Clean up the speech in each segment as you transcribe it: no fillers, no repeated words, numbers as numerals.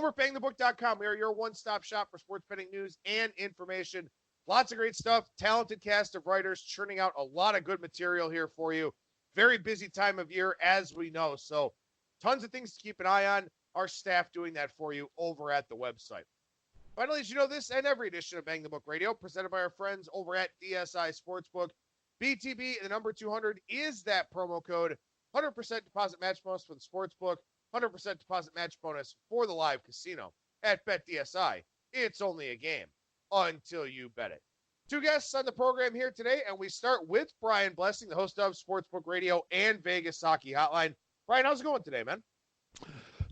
over at BangTheBook.com. We are your one-stop shop for sports betting news and information. Lots of great stuff. Talented cast of writers churning out a lot of good material here for you. Very busy time of year, as we know. So tons of things to keep an eye on. Our staff doing that for you over at the website. Finally, as you know, this and every edition of Bang the Book Radio, presented by our friends over at DSI Sportsbook. BTB, the number 200 is that promo code. 100% deposit match bonus for the Sportsbook. 100% deposit match bonus for the live casino at BetDSI. It's only a game until you bet it. Two guests on the program here today, and we start with Brian Blessing, the host of Sportsbook Radio and Vegas Hockey Hotline. Brian, how's it going today, man?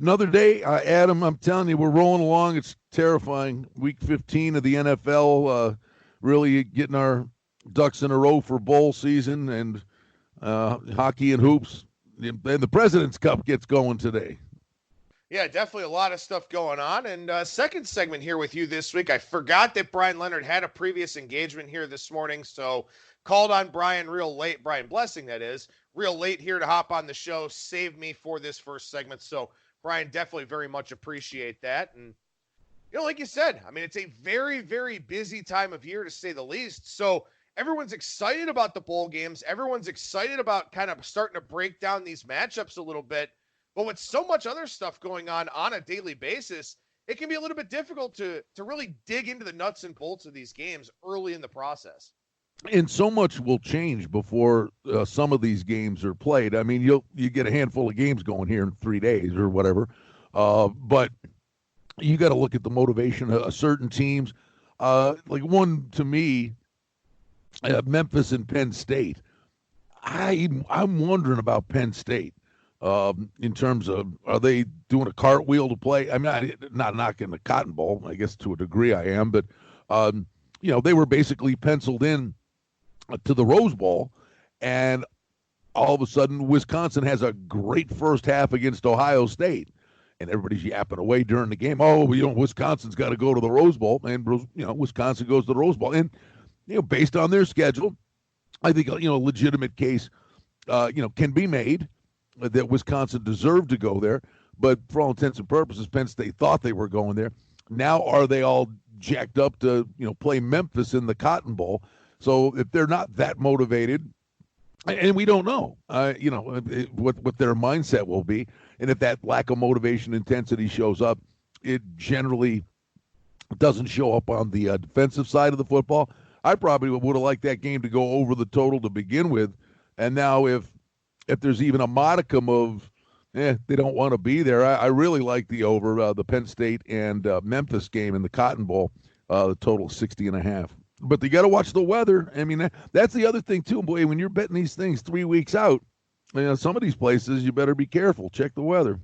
Another day, Adam, I'm telling you, we're rolling along. It's terrifying. Week 15 of the NFL, really getting our ducks in a row for bowl season and hockey and hoops. And the President's Cup gets going today. Yeah, definitely a lot of stuff going on. And second segment here with you this week. I forgot that Bryan Leonard had a previous engagement here this morning, so called on Brian real late, Brian Blessing, that is, real late here to hop on the show, save me for this first segment. So, Brian, definitely very much appreciate that. And, you know, like you said, I mean, it's a very, very busy time of year, to say the least. So everyone's excited about the bowl games. Everyone's excited about kind of starting to break down these matchups a little bit. But with so much other stuff going on a daily basis, it can be a little bit difficult to really dig into the nuts and bolts of these games early in the process. And so much will change before some of these games are played. I mean, you get a handful of games going here in 3 days or whatever. But you got to look at the motivation of certain teams. Like one, to me, Memphis and Penn State. I'm wondering about Penn State in terms of, are they doing a cartwheel to play? I'm not knocking the Cotton Bowl. I guess to a degree I am, but they were basically penciled in to the Rose Bowl, and all of a sudden Wisconsin has a great first half against Ohio State, and everybody's yapping away during the game. Oh, Wisconsin's got to go to the Rose Bowl, and Wisconsin goes to the Rose Bowl, and based on their schedule, I think a legitimate case can be made that Wisconsin deserved to go there, but for all intents and purposes, Penn State thought they were going there. Now are they all jacked up to play Memphis in the Cotton Bowl? So if they're not that motivated, and we don't know, what their mindset will be, and if that lack of motivation intensity shows up, it generally doesn't show up on the defensive side of the football. I probably would have liked that game to go over the total to begin with, and now if there's even a modicum of they don't want to be there, I really like the over, the Penn State and Memphis game in the Cotton Bowl, the total 60.5. But you got to watch the weather. I mean, that's the other thing, too. Boy, when you're betting these things 3 weeks out, some of these places, you better be careful. Check the weather.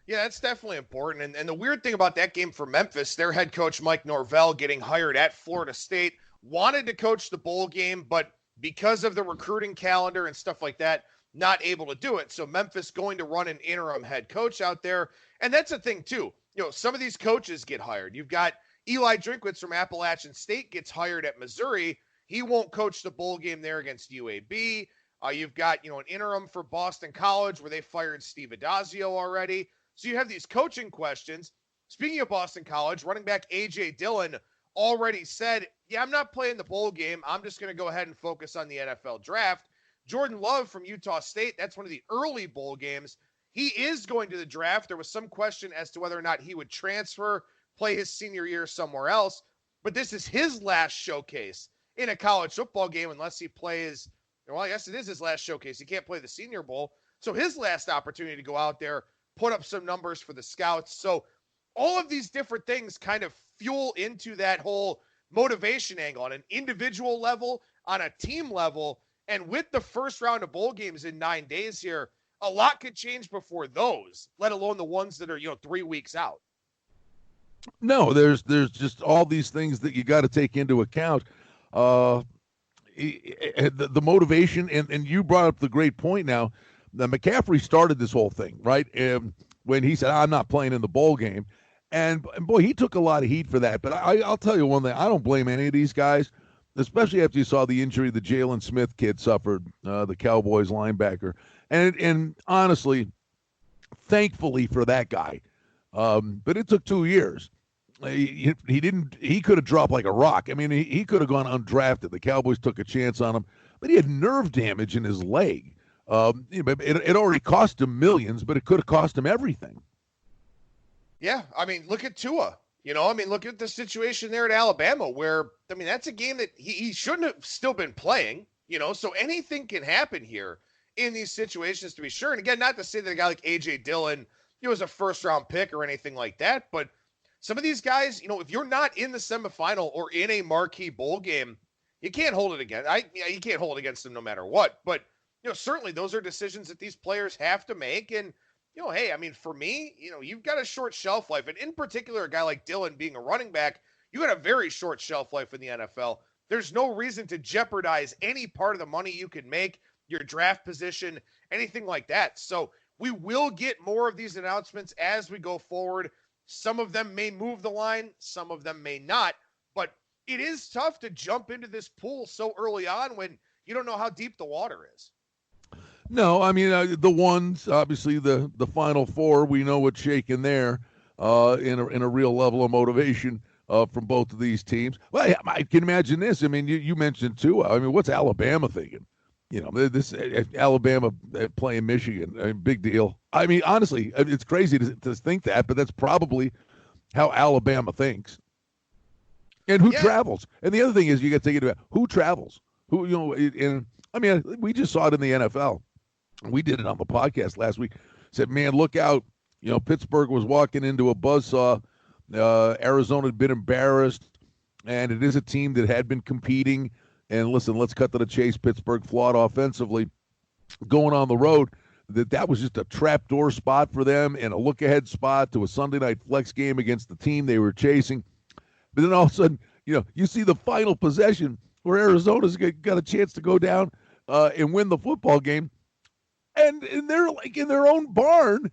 Yeah, that's definitely important. And the weird thing about that game for Memphis, their head coach, Mike Norvell, getting hired at Florida State, wanted to coach the bowl game, but because of the recruiting calendar and stuff like that, not able to do it. So Memphis going to run an interim head coach out there. And that's the thing, too. Some of these coaches get hired. You've got Eli Drinkwitz from Appalachian State gets hired at Missouri. He won't coach the bowl game there against UAB. You've got, an interim for Boston College where they fired Steve Adazio already. So you have these coaching questions. Speaking of Boston College, running back A.J. Dillon already said, I'm not playing the bowl game. I'm just going to go ahead and focus on the NFL draft. Jordan Love from Utah State, that's one of the early bowl games. He is going to the draft. There was some question as to whether or not he would transfer, play his senior year somewhere else. But this is his last showcase in a college football game unless he plays, I guess it is his last showcase. He can't play the Senior Bowl. So his last opportunity to go out there, put up some numbers for the scouts. So all of these different things kind of fuel into that whole motivation angle on an individual level, on a team level. And with the first round of bowl games in 9 days here, a lot could change before those, let alone the ones that are, 3 weeks out. No, there's just all these things that you got to take into account. The motivation, and you brought up the great point now. McCaffrey started this whole thing, right? When he said, I'm not playing in the bowl game. And boy, he took a lot of heat for that. But I'll tell you one thing. I don't blame any of these guys, especially after you saw the injury the Jalen Smith kid suffered, the Cowboys linebacker. And honestly, thankfully for that guy, But it took 2 years. He could have dropped like a rock. I mean, he could have gone undrafted. The Cowboys took a chance on him, but he had nerve damage in his leg. It already cost him millions, but it could have cost him everything. Yeah, I mean, look at Tua. Look at the situation there at Alabama where, that's a game that he shouldn't have still been playing, so anything can happen here in these situations, to be sure. And again, not to say that a guy like A.J. Dillon, was a first-round pick or anything like that, but some of these guys, if you're not in the semifinal or in a marquee bowl game, you can't hold it against. You can't hold it against them no matter what. But certainly those are decisions that these players have to make. And hey, for me, you've got a short shelf life, and in particular, a guy like Dillon being a running back, you got a very short shelf life in the NFL. There's no reason to jeopardize any part of the money you can make, your draft position, anything like that. So we will get more of these announcements as we go forward. Some of them may move the line, some of them may not, but it is tough to jump into this pool so early on when you don't know how deep the water is. No, the ones, obviously the Final Four, we know what's shaking there in a real level of motivation from both of these teams. Well, I can imagine this. You mentioned too. What's Alabama thinking? This Alabama playing Michigan, big deal. Honestly, it's crazy to think that, but that's probably how Alabama thinks. And who travels? And the other thing is, you got to take it about who travels. We just saw it in the NFL. We did it on the podcast last week. Said, man, look out. Pittsburgh was walking into a buzzsaw. Arizona had been embarrassed, and it is a team that had been competing. And listen, let's cut to the chase. Pittsburgh flawed offensively. Going on the road, that was just a trapdoor spot for them and a look-ahead spot to a Sunday night flex game against the team they were chasing. But then all of a sudden, you see the final possession where Arizona's got a chance to go down and win the football game. And they're like in their own barn,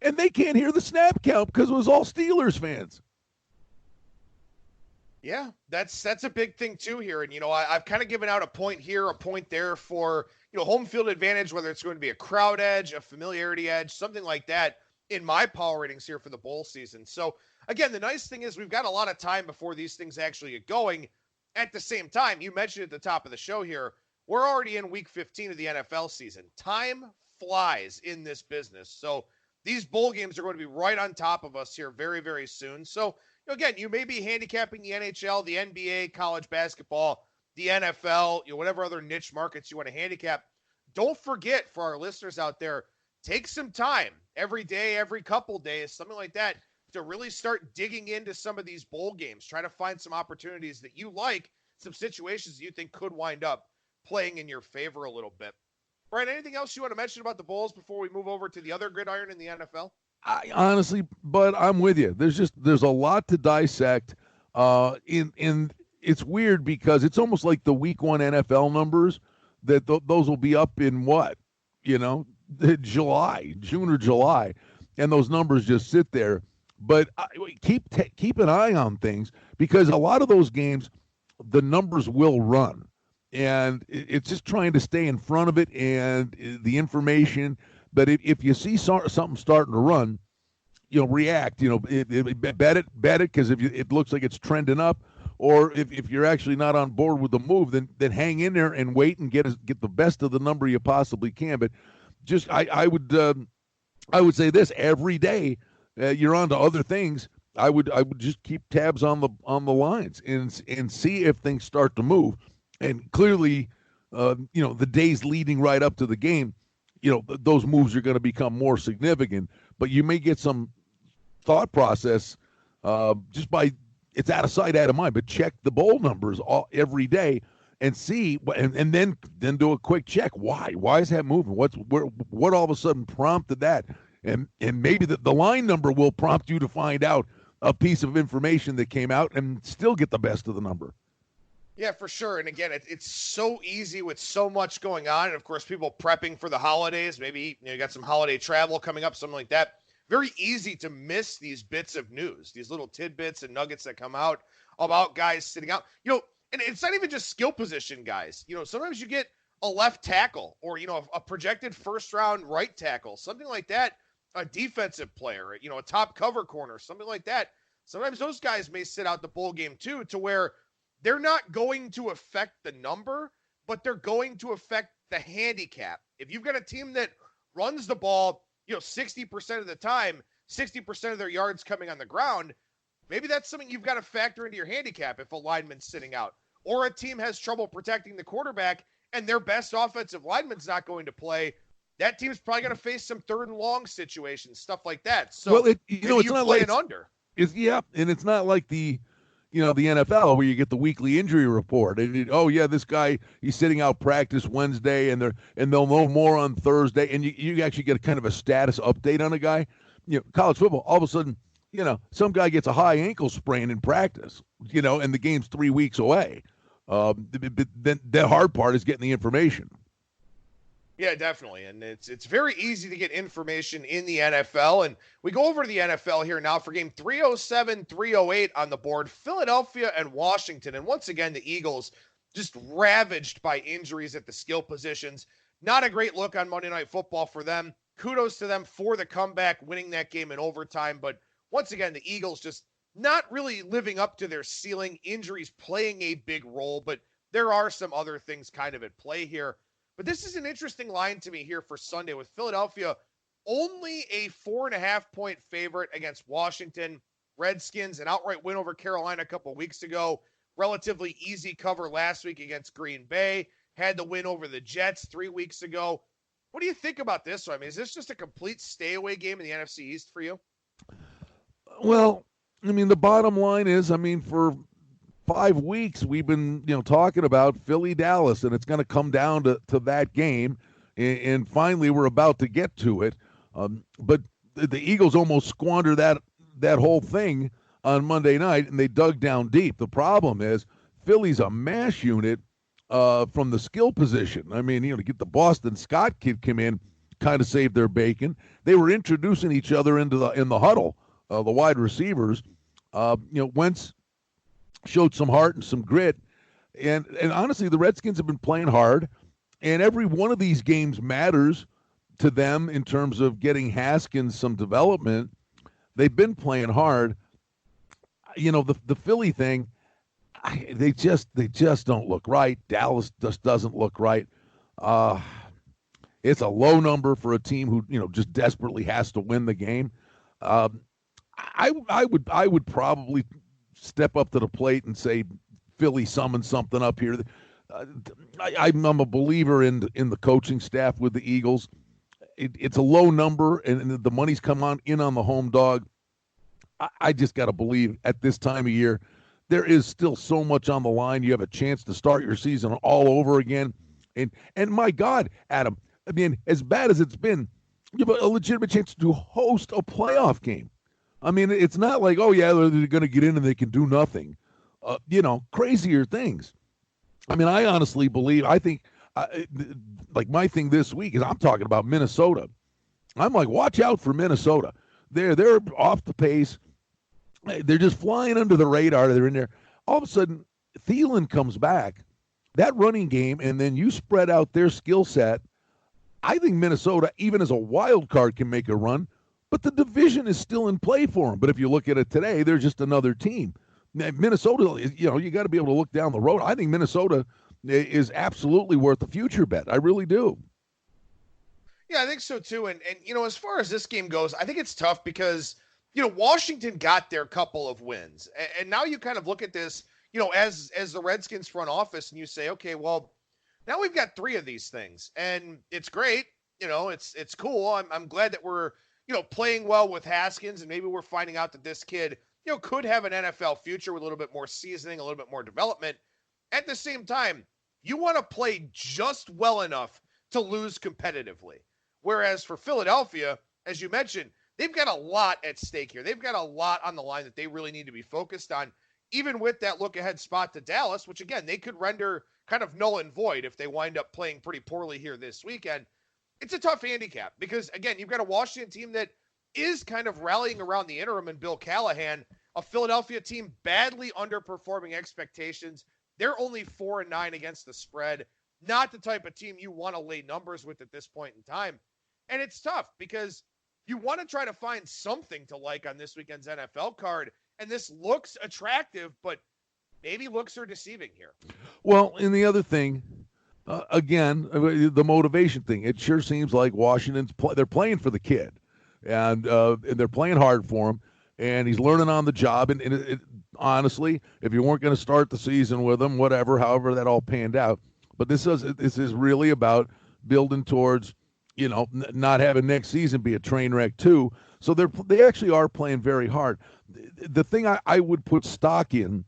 and they can't hear the snap count because it was all Steelers fans. Yeah, that's a big thing too here. And, I've kind of given out a point here, a point there for, home field advantage, whether it's going to be a crowd edge, a familiarity edge, something like that in my power ratings here for the bowl season. So again, the nice thing is we've got a lot of time before these things actually get going. At the same time, you mentioned at the top of the show here, we're already in week 15 of the NFL season. Time flies in this business. So these bowl games are going to be right on top of us here very, very soon. So again, you may be handicapping the NHL, the NBA, college basketball, the NFL, whatever other niche markets you want to handicap. Don't forget, for our listeners out there, take some time every day, every couple days, something like that, to really start digging into some of these bowl games. Try to find some opportunities that you like, some situations that you think could wind up playing in your favor a little bit. Bryan, anything else you want to mention about the Bulls before we move over to the other gridiron in the NFL? I honestly, but I'm with you. There's a lot to dissect. In it's weird because it's almost like the week one NFL numbers that those will be up in what, June or July, and those numbers just sit there. But keep an eye on things because a lot of those games, the numbers will run, and it's just trying to stay in front of it and the information. But if you see something starting to run, react. Bet it because if it looks like it's trending up, or if you're actually not on board with the move, then hang in there and wait and get the best of the number you possibly can. But just I would say this every day. You're on to other things. I would just keep tabs on the lines and see if things start to move. And clearly, the days leading right up to the game, those moves are going to become more significant. But you may get some thought process just by it's out of sight, out of mind. But check the bowl numbers every day and see, and then do a quick check. Why is that moving? What all of a sudden prompted that? And maybe the line number will prompt you to find out a piece of information that came out and still get the best of the number. Yeah, for sure. And again, it's so easy with so much going on. And of course, people prepping for the holidays, maybe you got some holiday travel coming up, something like that. Very easy to miss these bits of news, these little tidbits and nuggets that come out about guys sitting out. And it's not even just skill position guys. Sometimes you get a left tackle or, a projected first round right tackle, something like that. a defensive player, a top cover corner, something like that. Sometimes those guys may sit out the bowl game too, to where they're not going to affect the number, but they're going to affect the handicap. If you've got a team that runs the ball, 60% of the time, 60% of their yards coming on the ground, maybe that's something you've got to factor into your handicap if a lineman's sitting out. Or a team has trouble protecting the quarterback and their best offensive lineman's not going to play. That team's probably going to face some third and long situations, stuff like that. So, well, it's not like under. And it's not like the NFL where you get the weekly injury report and this guy, he's sitting out practice Wednesday and they'll know more on Thursday, and you actually get a kind of a status update on a guy. College football, all of a sudden, some guy gets a high ankle sprain in practice, and the game's 3 weeks away. Then the hard part is getting the information. Yeah, definitely. And it's very easy to get information in the NFL. And we go over to the NFL here now for game 307, 308 on the board, Philadelphia and Washington. And once again, the Eagles just ravaged by injuries at the skill positions. Not a great look on Monday Night Football for them. Kudos to them for the comeback, winning that game in overtime. But once again, the Eagles just not really living up to their ceiling. Injuries playing a big role, but there are some other things kind of at play here. But this is an interesting line to me here for Sunday, with Philadelphia only a 4.5-point favorite against Washington. Redskins, an outright win over Carolina a couple weeks ago. Relatively easy cover last week against Green Bay. Had the win over the Jets 3 weeks ago. What do you think about this? I mean, is this just a complete stay-away game in the NFC East for you? Well, I mean, the bottom line is, for 5 weeks we've been talking about Philly-Dallas, and it's going to come down to that game, and finally we're about to get to it. But the Eagles almost squandered that whole thing on Monday night, and they dug down deep. The problem is Philly's a mash unit from the skill position. I mean, to get the Boston Scott kid come in, kind of saved their bacon. They were introducing each other in the huddle, the wide receivers. Wentz showed some heart and some grit, and honestly, the Redskins have been playing hard, and every one of these games matters to them in terms of getting Haskins some development. They've been playing hard. The Philly thing, they just don't look right. Dallas just doesn't look right. It's a low number for a team who just desperately has to win the game. I would probably step up to the plate and say Philly summon something up here. I'm a believer in the coaching staff with the Eagles. It's a low number, and the money's come in on the home dog. I just got to believe at this time of year, there is still so much on the line. You have a chance to start your season all over again. And my God, Adam, I mean, as bad as it's been, you have a legitimate chance to host a playoff game. I mean, it's not like, they're going to get in and they can do nothing. Crazier things. I mean, I honestly believe, my thing this week is I'm talking about Minnesota. I'm like, watch out for Minnesota. They're off the pace. They're just flying under the radar. They're in there. All of a sudden, Thielen comes back. That running game, and then you spread out their skill set. I think Minnesota, even as a wild card, can make a run. But the division is still in play for them. But if you look at it today, they're just another team. Minnesota, you got to be able to look down the road. I think Minnesota is absolutely worth a future bet. I really do. Yeah, I think so too. And as far as this game goes, I think it's tough because, Washington got their couple of wins. And now you kind of look at this, as the Redskins front office, and you say, okay, well, now we've got 3 of these things. And it's great. It's cool. I'm glad that we're, playing well with Haskins, and maybe we're finding out that this kid, could have an NFL future with a little bit more seasoning, a little bit more development. At the same time, you want to play just well enough to lose competitively. Whereas for Philadelphia, as you mentioned, they've got a lot at stake here. They've got a lot on the line that they really need to be focused on, even with that look-ahead spot to Dallas, which, again, they could render kind of null and void if they wind up playing pretty poorly here this weekend. It's a tough handicap because, again, you've got a Washington team that is kind of rallying around the interim and Bill Callahan, a Philadelphia team badly underperforming expectations. They're only 4-9 against the spread. Not the type of team you want to lay numbers with at this point in time. And it's tough because you want to try to find something to like on this weekend's NFL card. And this looks attractive, but maybe looks are deceiving here. Well, and the other thing, again, the motivation thing. It sure seems like Washington's they're playing for the kid, and they're playing hard for him, and he's learning on the job. And honestly, if you weren't going to start the season with him, however that all panned out, but this is really about building towards, not having next season be a train wreck too. So they actually are playing very hard. The thing I would put stock in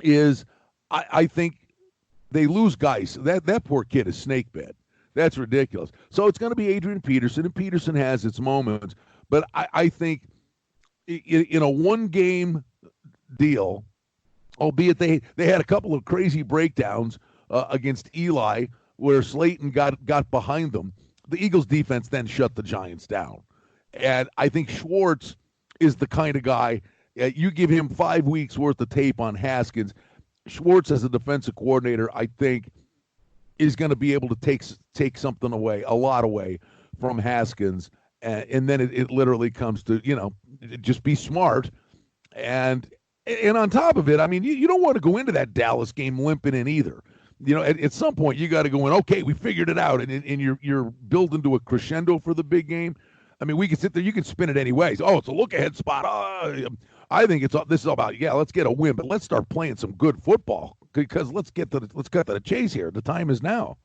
is I think they lose Geis. That poor kid is snake bit. That's ridiculous. So it's going to be Adrian Peterson, and Peterson has its moments. But I think in a one-game deal, albeit they had a couple of crazy breakdowns against Eli where Slayton got behind them, the Eagles' defense then shut the Giants down. And I think Schwartz is the kind of guy, you give him 5 weeks worth of tape on Haskins, Schwartz as a defensive coordinator, I think, is going to be able to take something away, a lot away from Haskins. And then it literally comes to, just be smart. And on top of it, I mean, you don't want to go into that Dallas game limping in either. At some point you got to go in, okay, we figured it out. And you're building to a crescendo for the big game. I mean, we can sit there, you can spin it any ways. Oh, it's a look-ahead spot. I think this is all about, let's get a win, but let's start playing some good football because let's cut to the chase here. The time is now.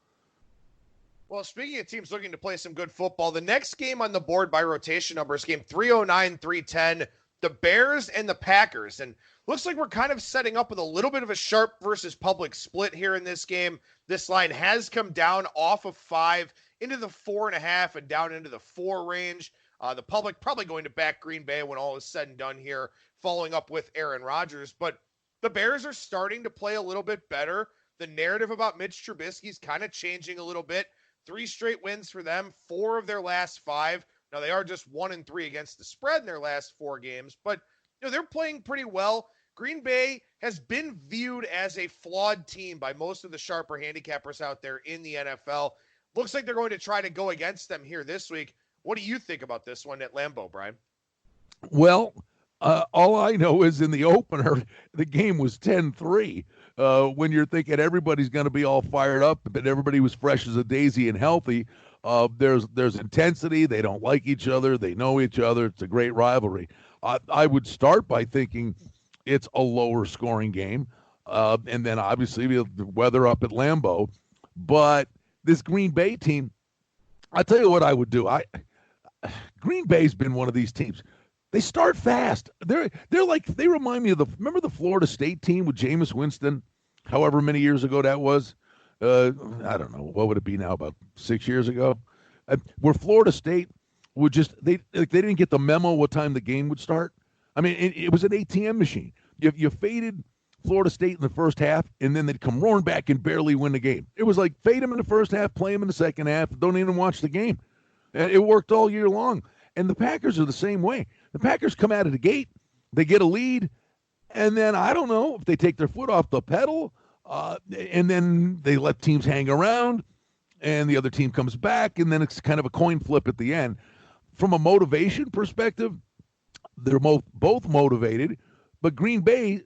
Well, speaking of teams looking to play some good football, the next game on the board by rotation numbers, game 309, 310, the Bears and the Packers. And looks like we're kind of setting up with a little bit of a sharp versus public split here in this game. This line has come down off of 5 into the 4.5 and down into the 4 range. The public probably going to back Green Bay when all is said and done here, following up with Aaron Rodgers. But the Bears are starting to play a little bit better. The narrative about Mitch Trubisky is kind of changing a little bit. 3 straight wins for them, 4 of their last 5. Now, they are just 1-3 against the spread in their last 4 games, but they're playing pretty well. Green Bay has been viewed as a flawed team by most of the sharper handicappers out there in the NFL. Looks like they're going to try to go against them here this week. What do you think about this one at Lambeau, Brian? Well, all I know is in the opener, the game was 10-3. When you're thinking everybody's going to be all fired up, but everybody was fresh as a daisy and healthy, there's intensity. They don't like each other. They know each other. It's a great rivalry. I would start by thinking it's a lower scoring game, and then obviously the weather up at Lambeau. But this Green Bay team, I tell you what I would do. Green Bay's been one of these teams. They start fast. They remind me of remember the Florida State team with Jameis Winston, however many years ago that was. I don't know, what would it be now, about 6 years ago, where Florida State would they didn't get the memo what time the game would start. I mean, it was an ATM machine. You faded Florida State in the first half, and then they'd come roaring back and barely win the game. It was like fade them in the first half, play them in the second half, don't even watch the game. And it worked all year long. And the Packers are the same way. The Packers come out of the gate, they get a lead, and then I don't know if they take their foot off the pedal, and then they let teams hang around, and the other team comes back, and then it's kind of a coin flip at the end. From a motivation perspective, they're both motivated, but Green Bay,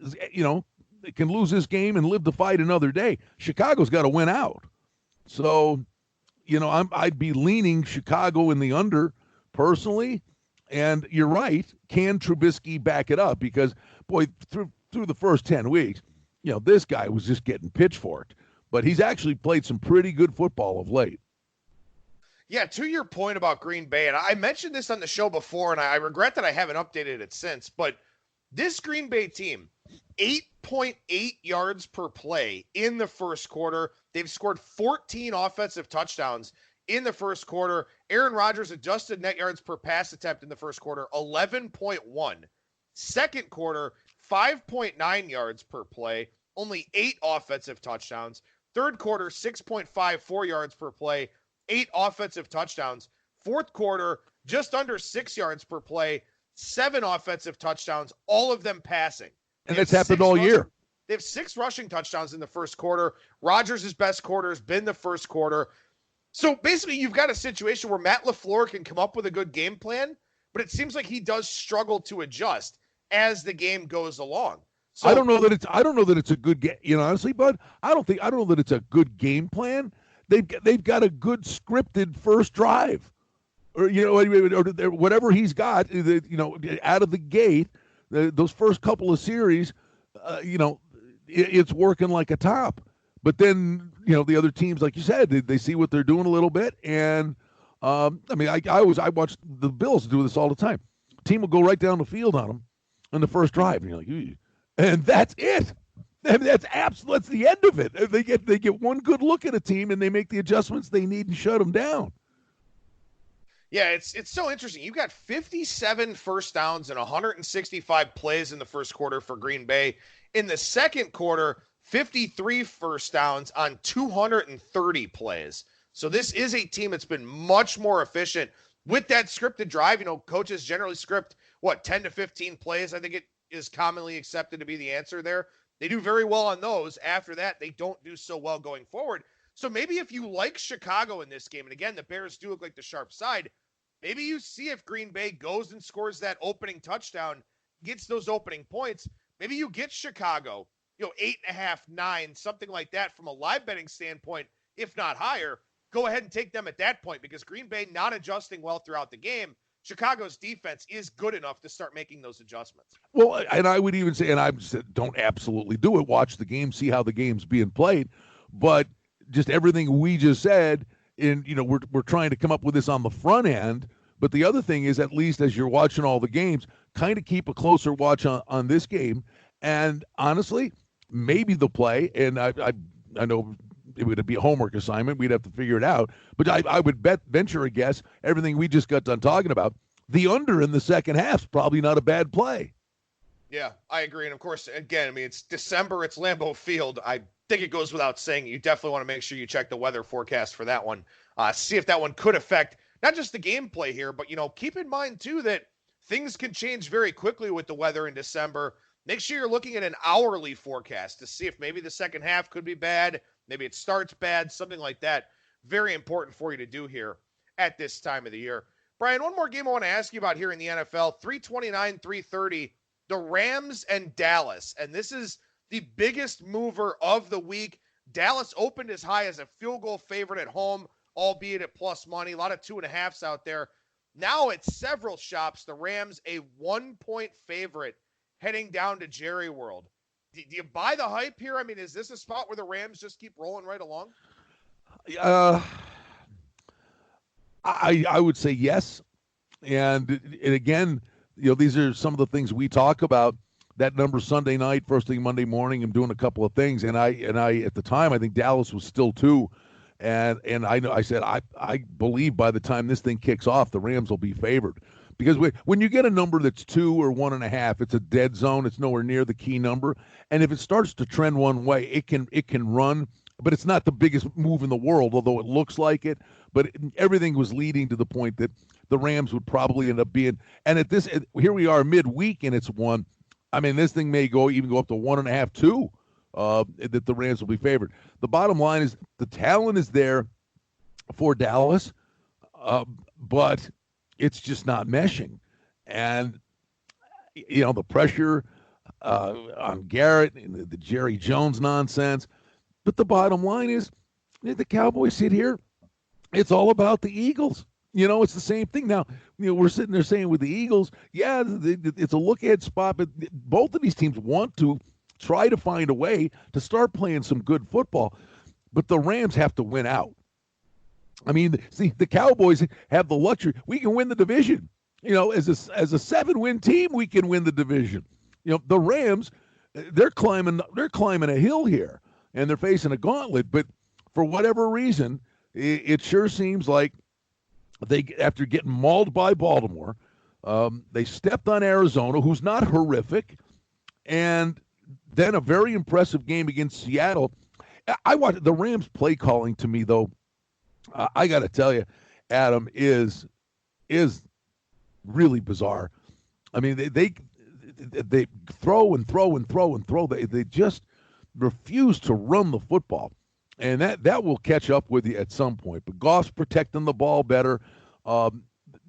they can lose this game and live to fight another day. Chicago's got to win out. So, I'd be leaning Chicago in the under personally. And you're right. Can Trubisky back it up? Because, boy, through the first 10 weeks, this guy was just getting pitchforked. But he's actually played some pretty good football of late. Yeah, to your point about Green Bay, and I mentioned this on the show before, and I regret that I haven't updated it since, but this Green Bay team, 8.8 yards per play in the first quarter. They've scored 14 offensive touchdowns in the first quarter. Aaron Rodgers adjusted net yards per pass attempt in the first quarter, 11.1. Second quarter, 5.9 yards per play, only 8 offensive touchdowns. Third quarter, 6.54 yards per play, 8 offensive touchdowns. Fourth quarter, just under 6 yards per play, 7 offensive touchdowns, all of them passing. And it's happened all year. They have 6 rushing touchdowns in the first quarter. Rodgers' best quarter has been the first quarter. So basically, you've got a situation where Matt LaFleur can come up with a good game plan, but it seems like he does struggle to adjust as the game goes along. So I don't know that it's a good game. Honestly, bud, I don't know that it's a good game plan. They've got a good scripted first drive, or or whatever he's got. Out of the gate, those first couple of series, it's working like a top. But then the other teams, like you said, they see what they're doing a little bit, and I watch the Bills do this all the time. Team will go right down the field on them on the first drive, and you're like, ew. And that's it. I mean, that's the end of it. They get one good look at a team, and they make the adjustments they need and shut them down. Yeah, it's so interesting. You got 57 first downs and 165 plays in the first quarter for Green Bay. In the second quarter, 53 first downs on 230 plays. So this is a team that's been much more efficient with that scripted drive. Coaches generally script, 10 to 15 plays. I think it is commonly accepted to be the answer there. They do very well on those. After that, they don't do so well going forward. So maybe if you like Chicago in this game, and again, the Bears do look like the sharp side, maybe you see if Green Bay goes and scores that opening touchdown, gets those opening points. Maybe you get Chicago, 8.5, 9, something like that from a live betting standpoint, if not higher. Go ahead and take them at that point because Green Bay not adjusting well throughout the game. Chicago's defense is good enough to start making those adjustments. Well, and I would even say, and I said, don't absolutely do it. Watch the game, see how the game's being played. But just everything we just said, and we're trying to come up with this on the front end. But the other thing is, at least as you're watching all the games, kind of keep a closer watch on this game. And honestly, maybe the play, and I know it would be a homework assignment. We'd have to figure it out. But I would venture a guess, everything we just got done talking about, the under in the second half is probably not a bad play. Yeah, I agree. And of course, again, it's December, it's Lambeau Field. I think it goes without saying, you definitely want to make sure you check the weather forecast for that one. See if that one could affect not just the gameplay here, but, keep in mind too that things can change very quickly with the weather in December. Make sure you're looking at an hourly forecast to see if maybe the second half could be bad. Maybe it starts bad, something like that. Very important for you to do here at this time of the year. Bryan, one more game I want to ask you about here in the NFL, 329, 330, the Rams and Dallas. And this is the biggest mover of the week. Dallas opened as high as a field goal favorite at home, albeit at plus money. A lot of 2.5s out there. Now at several shops, the Rams a 1-point favorite heading down to Jerry World. Do you buy the hype here? I mean, is this a spot where the Rams just keep rolling right along? I would say yes. And again, these are some of the things we talk about. That number Sunday night, first thing Monday morning, I'm doing a couple of things. And I at the time, I think Dallas was still 2. And I said, I believe by the time this thing kicks off, the Rams will be favored. Because when you get a number that's 2 or 1.5, it's a dead zone. It's nowhere near the key number. And if it starts to trend one way, it can run. But it's not the biggest move in the world, although it looks like it. But everything was leading to the point that the Rams would probably end up being. And here we are midweek, and it's 1. I mean, this thing may even go up to 1.5, 2. That the Rams will be favored. The bottom line is the talent is there for Dallas, but it's just not meshing. And, the pressure on Garrett and the Jerry Jones nonsense. But the bottom line is the Cowboys sit here. It's all about the Eagles. It's the same thing. Now, we're sitting there saying with the Eagles, yeah, it's a look-ahead spot, but both of these teams want to try to find a way to start playing some good football. But the Rams have to win out. I mean, see, the Cowboys have the luxury. We can win the division. As a 7-win team, we can win the division. The Rams, they're climbing a hill here, and they're facing a gauntlet. But for whatever reason, it sure seems like after getting mauled by Baltimore, they stepped on Arizona, who's not horrific, and then a very impressive game against Seattle. I watched the Rams play calling to me, though. I got to tell you, Adam, is really bizarre. I mean, they throw and throw and throw and throw. They just refuse to run the football. And that will catch up with you at some point. But Goff's protecting the ball better, a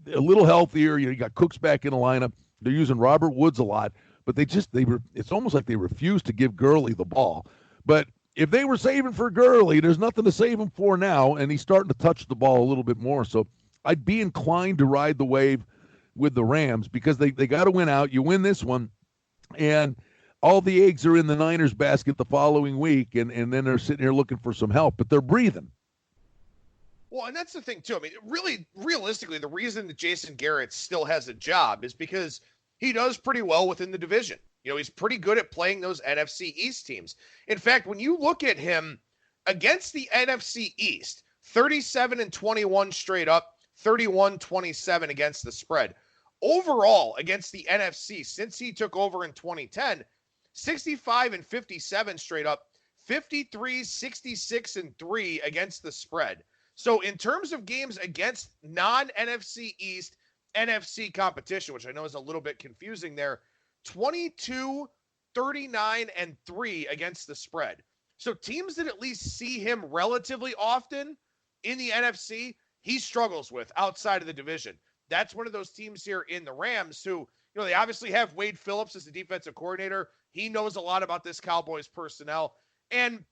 little healthier. You got Cooks back in the lineup. They're using Robert Woods a lot, but it's almost like they refuse to give Gurley the ball. But if they were saving for Gurley, there's nothing to save him for now, and he's starting to touch the ball a little bit more. So I'd be inclined to ride the wave with the Rams because they got to win out. You win this one, and all the eggs are in the Niners basket the following week, and then they're sitting here looking for some help, but they're breathing. Well, and that's the thing, too. I mean, really, realistically, the reason that Jason Garrett still has a job is because he does pretty well within the division. He's pretty good at playing those NFC East teams. In fact, when you look at him against the NFC East, 37-21 straight up, 31-27 against the spread. Overall, against the NFC, since he took over in 2010, 65-57 straight up, 53-66-3 against the spread. So in terms of games against non-NFC East, NFC competition, which I know is a little bit confusing there, 22-39-3 against the spread. So teams that at least see him relatively often in the NFC, he struggles with outside of the division. That's one of those teams here in the Rams who, they obviously have Wade Phillips as the defensive coordinator. He knows a lot about this Cowboys personnel. And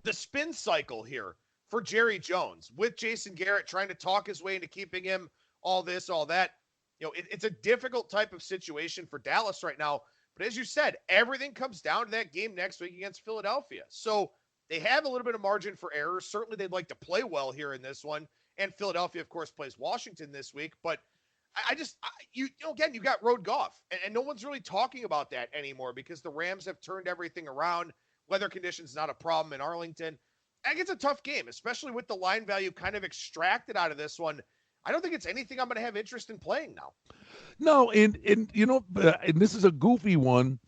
the spin cycle here for Jerry Jones with Jason Garrett trying to talk his way into keeping him all this, all that. It's a difficult type of situation for Dallas right now. But as you said, everything comes down to that game next week against Philadelphia. So they have a little bit of margin for error. Certainly they'd like to play well here in this one. And Philadelphia, of course, plays Washington this week. But you got road golf, and no one's really talking about that anymore because the Rams have turned everything around. Weather conditions not a problem in Arlington. I think it's a tough game, especially with the line value kind of extracted out of this one. I don't think it's anything I'm going to have interest in playing now. No, and this is a goofy one,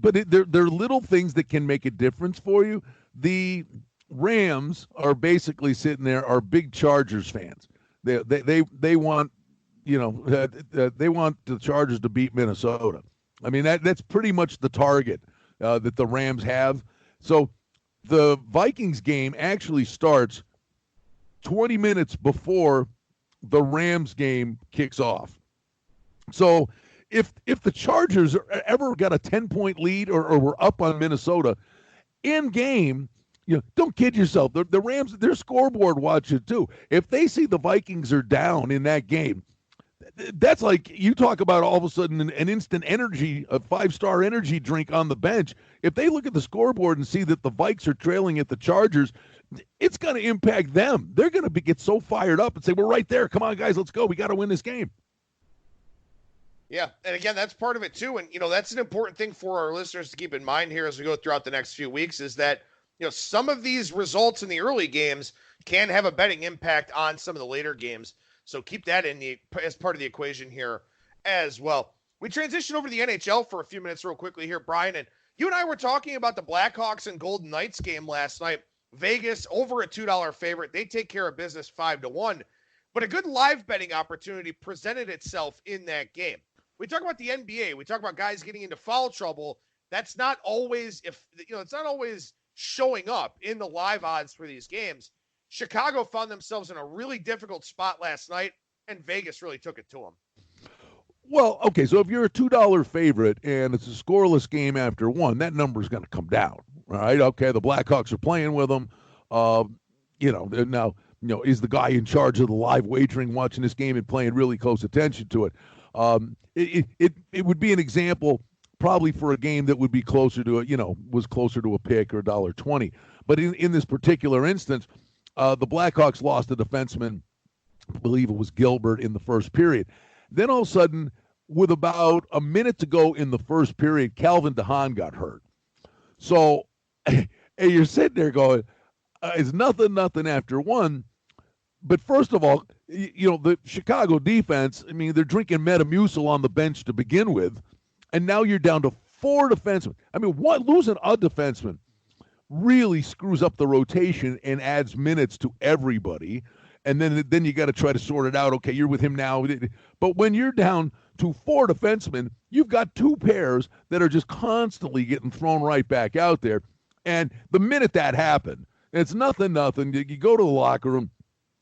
but there are little things that can make a difference for you. The Rams are basically sitting there are big Chargers fans. They want they want the Chargers to beat Minnesota. I mean that's pretty much the target that the Rams have. So the Vikings game actually starts 20 minutes before the Rams game kicks off. So if the Chargers ever got a 10-point lead or were up on Minnesota in game, don't kid yourself. The Rams, their scoreboard watch it too. If they see the Vikings are down in that game, that's like you talk about all of a sudden an instant energy, a 5-star energy drink on the bench. If they look at the scoreboard and see that the Vikes are trailing at the Chargers, it's going to impact them. They're going to get so fired up and say, we're right there. Come on, guys, let's go. We got to win this game. Yeah, and again, that's part of it too. And, that's an important thing for our listeners to keep in mind here as we go throughout the next few weeks is that, some of these results in the early games can have a betting impact on some of the later games. So keep that as part of the equation here as well. We transition over to the NHL for a few minutes real quickly here, Brian. And you and I were talking about the Blackhawks and Golden Knights game last night. Vegas over a $2 favorite. They take care of business 5-1. But a good live betting opportunity presented itself in that game. We talk about the NBA. We talk about guys getting into foul trouble. That's not always it's not always showing up in the live odds for these games. Chicago found themselves in a really difficult spot last night, and Vegas really took it to them. Well, okay, so if you're a $2 favorite and it's a scoreless game after one, that number is going to come down, right? Okay, the Blackhawks are playing with them. Now, is the guy in charge of the live wagering watching this game and paying really close attention to it? It would be an example probably for a game that would be closer to was closer to a pick or $1.20. But in this particular instance, the Blackhawks lost a defenseman, I believe it was Gilbert, in the first period. Then all of a sudden, with about a minute to go in the first period, Calvin DeHaan got hurt. So you're sitting there going, it's nothing after one. But first of all, the Chicago defense, I mean, they're drinking Metamucil on the bench to begin with, and now you're down to 4 defensemen. I mean, losing a defenseman really screws up the rotation and adds minutes to everybody. And then you got to try to sort it out. Okay, you're with him now. But when you're down to 4 defensemen, you've got 2 pairs that are just constantly getting thrown right back out there. And the minute that happened, It's nothing. You go to the locker room,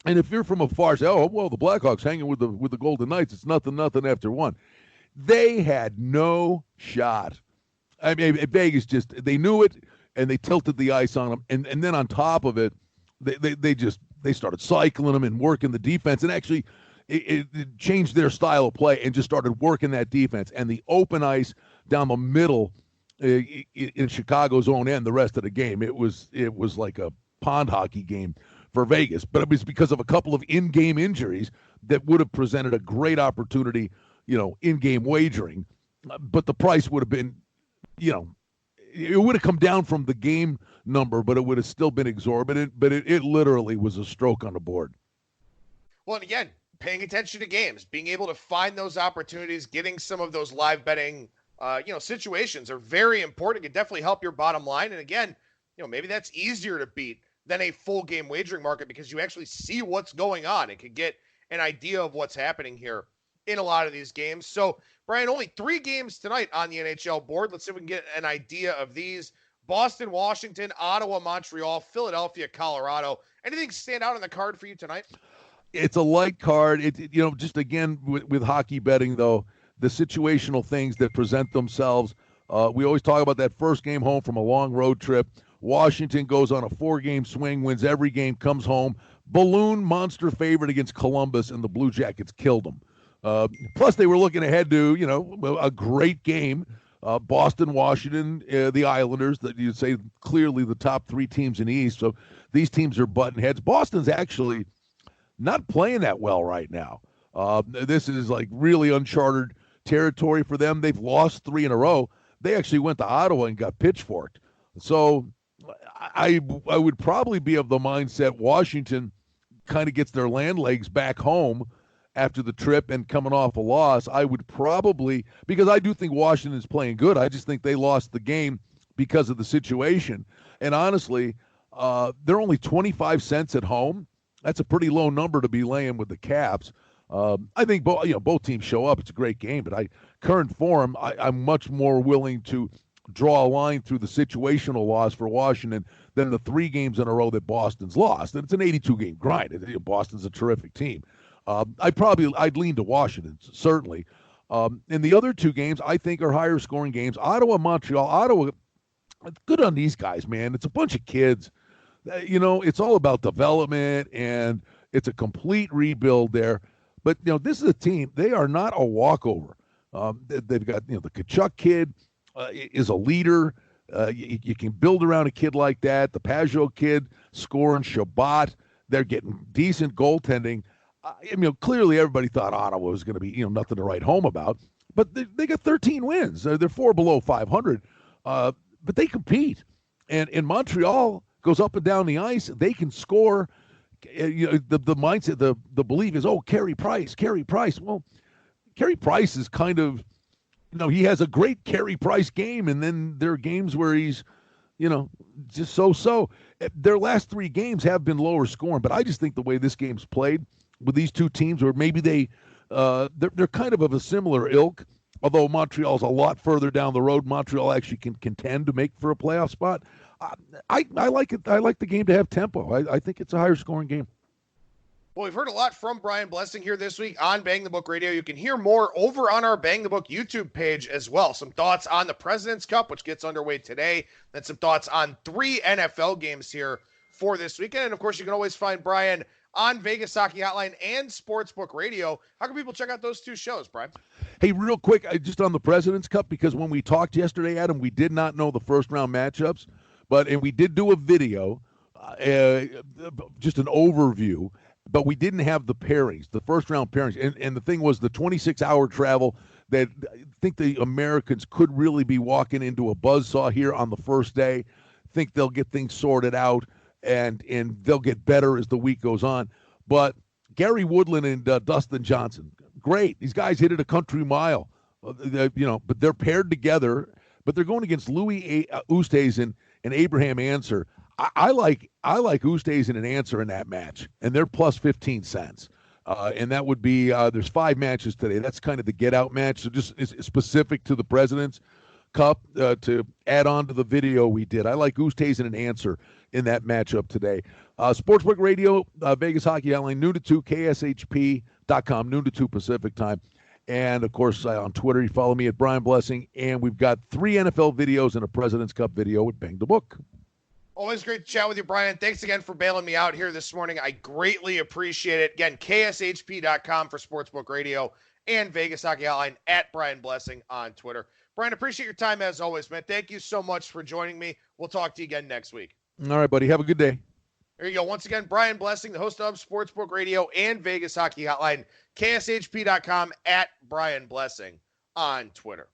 and if you're from afar, say, oh, well, the Blackhawks hanging with the Golden Knights, it's nothing after one. They had no shot. I mean, Vegas they knew it, and they tilted the ice on them. And then on top of it, they started cycling them and working the defense. And actually, it changed their style of play and just started working that defense. And the open ice down the middle in Chicago's own end the rest of the game, it was like a pond hockey game for Vegas. But it was because of a couple of in-game injuries that would have presented a great opportunity, in-game wagering. But the price would have been, it would have come down from the game number, but it would have still been exorbitant. But it literally was a stroke on the board. Well, and again, paying attention to games, being able to find those opportunities, getting some of those live betting, situations are very important. It can definitely help your bottom line. And again, maybe that's easier to beat than a full game wagering market because you actually see what's going on and can get an idea of what's happening here in a lot of these games. So, Bryan, only 3 games tonight on the NHL board. Let's see if we can get an idea of these. Boston, Washington, Ottawa, Montreal, Philadelphia, Colorado. Anything stand out on the card for you tonight? It's a light card. Just again with hockey betting, though, the situational things that present themselves. We always talk about that first game home from a long road trip. Washington goes on a 4-game swing, wins every game, comes home. Balloon monster favorite against Columbus, and the Blue Jackets killed them. Plus, they were looking ahead to, a great game. Boston, Washington, the Islanders, that you'd say clearly the top 3 teams in the East. So these teams are button heads. Boston's actually not playing that well right now. This is like really uncharted territory for them. They've lost 3 in a row. They actually went to Ottawa and got pitchforked. So I would probably be of the mindset Washington kind of gets their land legs back home after the trip and coming off a loss. I would probably, because I do think Washington's playing good. I just think they lost the game because of the situation. And honestly, they're only 25 cents at home. That's a pretty low number to be laying with the Caps. I think both teams show up. It's a great game, but current form, I'm much more willing to draw a line through the situational loss for Washington than the 3 games in a row that Boston's lost. And it's an 82-game grind. Boston's a terrific team. I'd lean to Washington, certainly. And the other 2 games I think are higher scoring games. Ottawa, Montreal. Ottawa, good on these guys, man. It's a bunch of kids. It's all about development, and it's a complete rebuild there. But, this is a team. They are not a walkover. They've got, the Kachuk kid is a leader. You can build around a kid like that. The Pajot kid scoring, Shabbat. They're getting decent goaltending. Clearly everybody thought Ottawa was going to be, nothing to write home about. But they got 13 wins. They're 4 below 500. But they compete. And in Montreal goes up and down the ice. They can score. The mindset, the belief is, Carey Price. Well, Carey Price is kind of, he has a great Carey Price game, and then there are games where he's, just so. Their last 3 games have been lower scoring, but I just think the way this game's played with these 2 teams, or maybe they're kind of a similar ilk, although Montreal's a lot further down the road. Montreal actually can contend to make for a playoff spot. I like it. I like the game to have tempo. I think it's a higher scoring game. Well, we've heard a lot from Brian Blessing here this week on Bang the Book Radio. You can hear more over on our Bang the Book YouTube page as well. Some thoughts on the President's Cup, which gets underway today, then some thoughts on 3 NFL games here for this weekend. And, of course, you can always find Brian on Vegas Hockey Hotline and Sportsbook Radio. How can people check out those 2 shows, Brian? Hey, real quick, just on the President's Cup, because when we talked yesterday, Adam, we did not know the first-round matchups, and we did do a video, just an overview, but we didn't have the pairings, the first-round pairings. And the thing was the 26-hour travel that I think the Americans could really be walking into a buzzsaw here on the first day. Think they'll get things sorted out, and they'll get better as the week goes on. But Gary Woodland and Dustin Johnson, great. These guys hit it a country mile, but they're paired together. But they're going against Louis Oosthuizen and Abraham Answer. I like Oosthuizen and Answer in that match, and they're plus 15 cents. And that would be there's 5 matches today. That's kind of the get-out match, so just it's specific to the Presidents. Cup to add on to the video we did. I like Oosthuizen and Answer in that matchup today. Sportsbook Radio, Vegas Hockey Hotline, noon to 2, KSHP.com, noon to 2 Pacific time. And, of course, on Twitter, you follow me at Bryan Blessing. And we've got 3 NFL videos and a President's Cup video with Bang the Book. Always great to chat with you, Bryan. Thanks again for bailing me out here this morning. I greatly appreciate it. Again, KSHP.com for Sportsbook Radio and Vegas Hockey Hotline at Bryan Blessing on Twitter. Bryan, appreciate your time as always, man. Thank you so much for joining me. We'll talk to you again next week. All right, buddy. Have a good day. There you go. Once again, Bryan Blessing, the host of Sportsbook Radio and Vegas Hockey Hotline, KSHP.com at Bryan Blessing on Twitter.